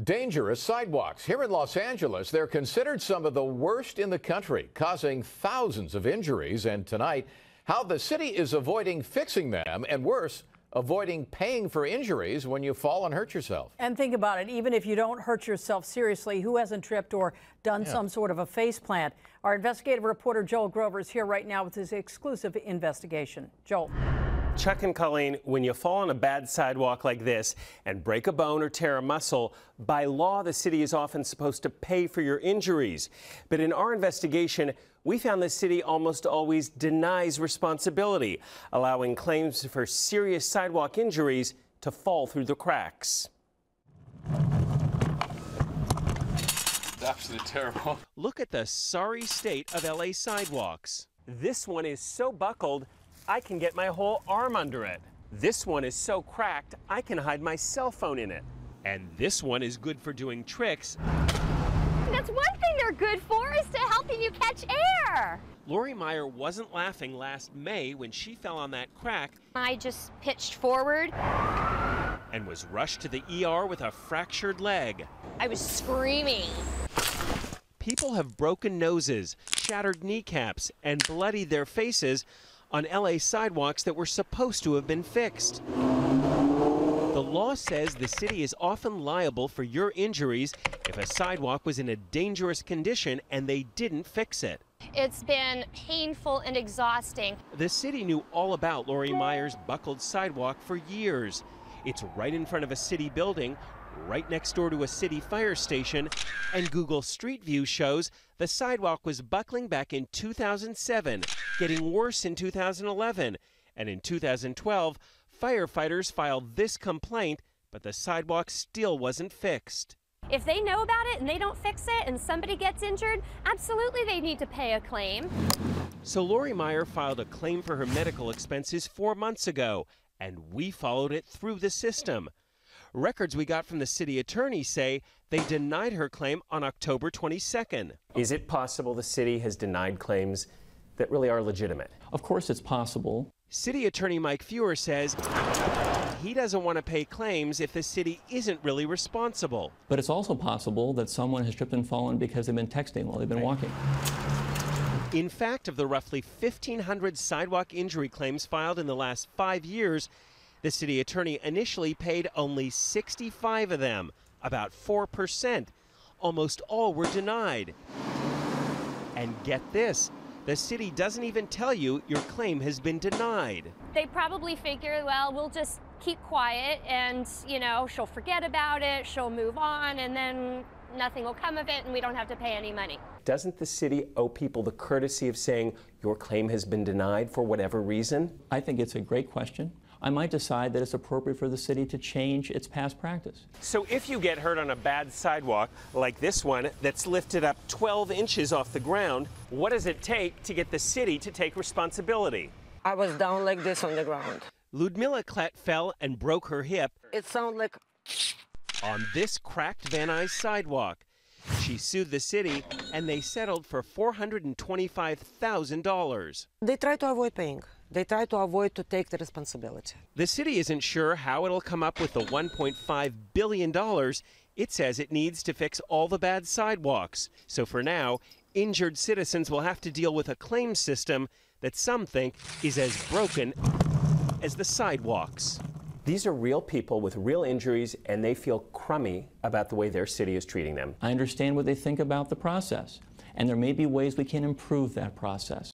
Dangerous sidewalks. Here in Los Angeles, they're considered some of the worst in the country, causing thousands of injuries. And tonight, how the city is avoiding fixing them, and worse, avoiding paying for injuries when you fall and hurt yourself. And think about it, even if you don't hurt yourself seriously, who hasn't tripped or done some sort of a face plant? Our investigative reporter Joel Grover is here right now with his exclusive investigation. Joel. Chuck and Colleen, when you fall on a bad sidewalk like this and break a bone or tear a muscle, by law the city is often supposed to pay for your injuries. But in our investigation, we found the city almost always denies responsibility, allowing claims for serious sidewalk injuries to fall through the cracks. It's absolutely terrible. Look at the sorry state of LA sidewalks. This one is so buckled, I can get my whole arm under it. This one is so cracked, I can hide my cell phone in it. And this one is good for doing tricks. That's one thing they're good for, is to helping you catch air. Lori Meyer wasn't laughing last May when she fell on that crack. I just pitched forward And was rushed to the ER with a fractured leg. I was screaming. People have broken noses, shattered kneecaps, and bloodied their faces on LA sidewalks that were supposed to have been fixed. The law says the city is often liable for your injuries if a sidewalk was in a dangerous condition and they didn't fix it. It's been painful and exhausting. The city knew all about Lori Meyer's buckled sidewalk for years. It's right in front of a city building, right next door to a city fire station, and Google Street View shows the sidewalk was buckling back in 2007, getting worse in 2011, and in 2012, firefighters filed this complaint, but the sidewalk still wasn't fixed. If they know about it and they don't fix it and somebody gets injured, absolutely they need to pay a claim. So Lori Meyer filed a claim for her medical expenses 4 months ago, and we followed it through the system. Records we got from the city attorney say they denied her claim on October 22nd. Is it possible the city has denied claims that really are legitimate? Of course it's possible. City Attorney Mike Fewer says he doesn't want to pay claims if the city isn't really responsible. But it's also possible that someone has tripped and fallen because they've been texting while they've been walking. In fact, of the roughly 1,500 sidewalk injury claims filed in the last 5 years, the city attorney initially paid only 65 of them, about 4%. Almost all were denied. And get this, the city doesn't even tell you your claim has been denied. They probably figure, well, we'll just keep quiet and, you know, she'll forget about it, she'll move on, and then nothing will come of it and we don't have to pay any money. Doesn't the city owe people the courtesy of saying your claim has been denied for whatever reason? I think it's a great question. I might decide that it's appropriate for the city to change its past practice. So if you get hurt on a bad sidewalk, like this one that's lifted up 12 inches off the ground, what does it take to get the city to take responsibility? I was down like this on the ground. Ludmila Klett fell and broke her hip It sounded like... on this cracked Van Nuys sidewalk. She sued the city, and they settled for $425,000. They try to avoid paying. They try to avoid to take the responsibility. The city isn't sure how it'll come up with the $1.5 billion it says it needs to fix all the bad sidewalks. So for now, injured citizens will have to deal with a claim system that some think is as broken as the sidewalks. These are real people with real injuries, and they feel crummy about the way their city is treating them. I understand what they think about the process, and there may be ways we can improve that process.